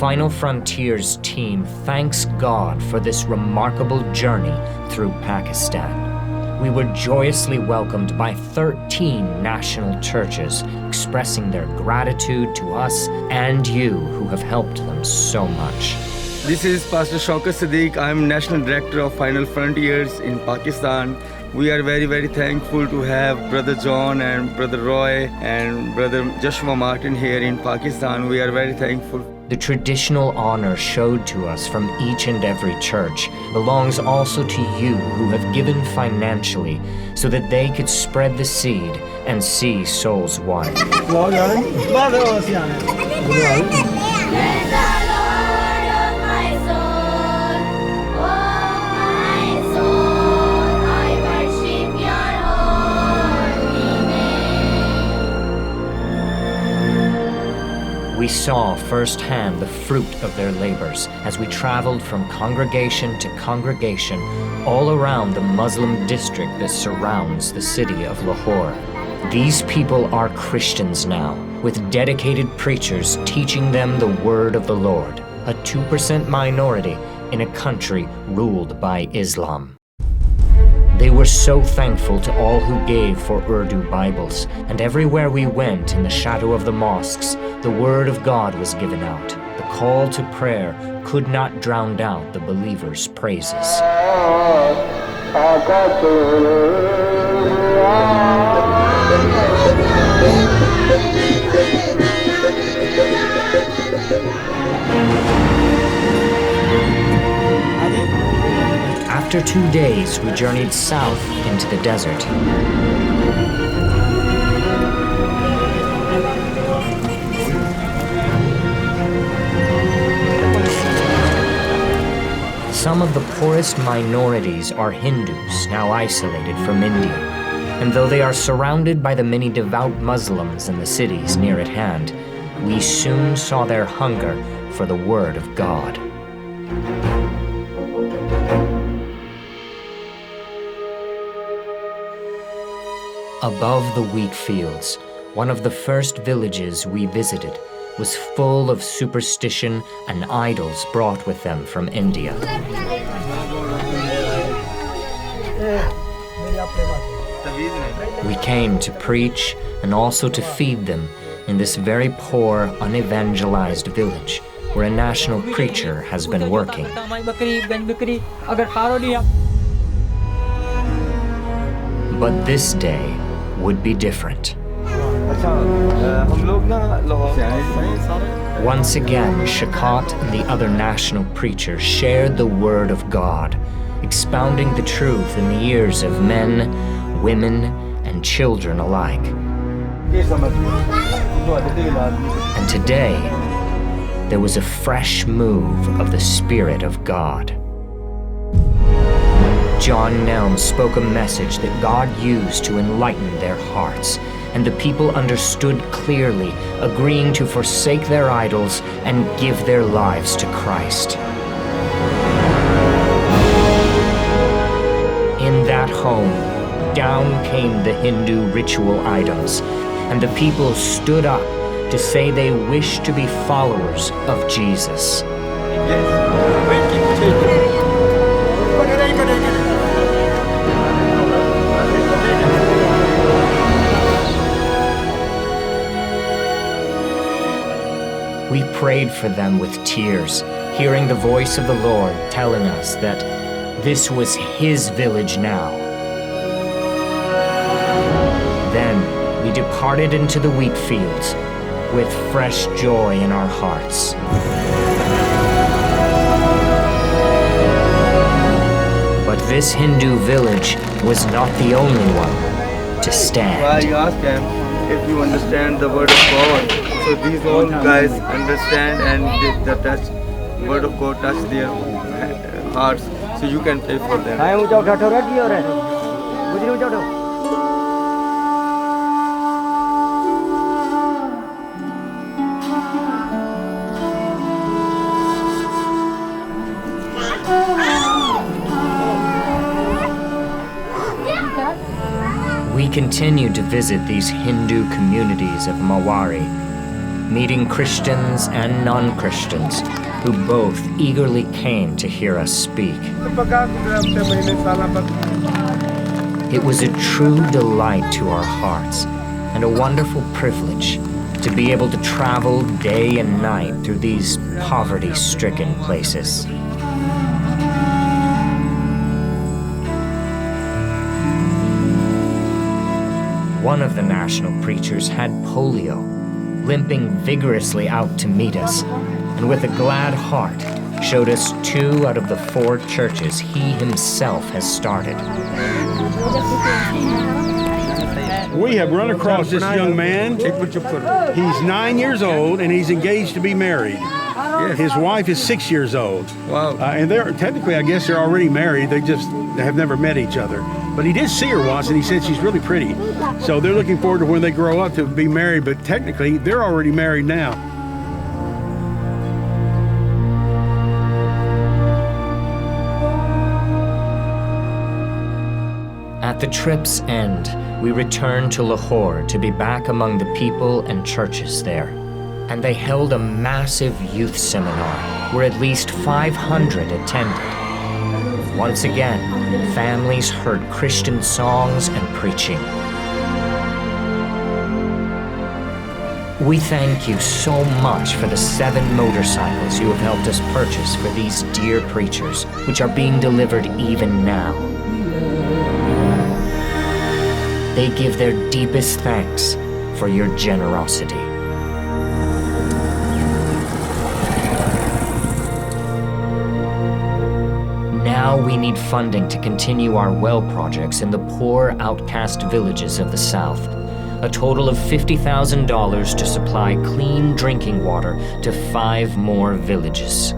Final Frontiers team thanks God for this remarkable journey through Pakistan. We were joyously welcomed by 13 national churches, expressing their gratitude to us and you who have helped them so much. This is Pastor Shaukat Siddique. I'm National Director of Final Frontiers in Pakistan. We are very, very thankful to have Brother John and Brother Roy and Brother Joshua Martin here in Pakistan. We are very thankful. The traditional honor showed to us from each and every church belongs also to you who have given financially so that they could spread the seed and see souls won. We saw firsthand the fruit of their labors as we traveled from congregation to congregation all around the Muslim district that surrounds the city of Lahore. These people are Christians now, with dedicated preachers teaching them the word of the Lord, a 2% minority in a country ruled by Islam. They were so thankful to all who gave for Urdu Bibles, and everywhere we went in the shadow of the mosques, the word of God was given out. The call to prayer could not drown out the believers' praises. After 2 days, we journeyed south into the desert. Some of the poorest minorities are Hindus, now isolated from India. And though they are surrounded by the many devout Muslims in the cities near at hand, we soon saw their hunger for the Word of God. Above the wheat fields, one of the first villages we visited was full of superstition and idols brought with them from India. We came to preach and also to feed them in this very poor, unevangelized village where a national preacher has been working. But this day would be different. Once again, Shaukat and the other national preachers shared the word of God, expounding the truth in the ears of men, women, and children alike. And today, there was a fresh move of the Spirit of God. John Nelm spoke a message that God used to enlighten their hearts, and the people understood clearly, agreeing to forsake their idols and give their lives to Christ. In that home, down came the Hindu ritual items, and the people stood up to say they wish to be followers of Jesus. We prayed for them with tears, hearing the voice of the Lord telling us that this was His village now. Then we departed into the wheat fields with fresh joy in our hearts. But this Hindu village was not the only one to stand. Why you ask them if you understand the word of God? So these all guys understand, and the word of God touch their hearts. So you can pray for them. We continued to visit these Hindu communities of Mawari. meeting Christians and non-Christians who both eagerly came to hear us speak. It was a true delight to our hearts and a wonderful privilege to be able to travel day and night through these poverty-stricken places. One of the national preachers had polio, limping vigorously out to meet us, and with a glad heart showed us 2 out of the 4 churches he himself has started. We have run across this young man. He's 9 years old and he's engaged to be married. His wife is 6 years old. Wow. And they're technically, I guess, they're already married. They have never met each other. But he did see her once and he said she's really pretty. So they're looking forward to when they grow up to be married, but technically they're already married now. At the trip's end, we returned to Lahore to be back among the people and churches there. And they held a massive youth seminar where at least 500 attended. Once again, families heard Christian songs and preaching. We thank you so much for the 7 motorcycles you have helped us purchase for these dear preachers, which are being delivered even now. They give their deepest thanks for your generosity. Now we need funding to continue our well projects in the poor, outcast villages of the South. A total of $50,000 to supply clean drinking water to 5 more villages.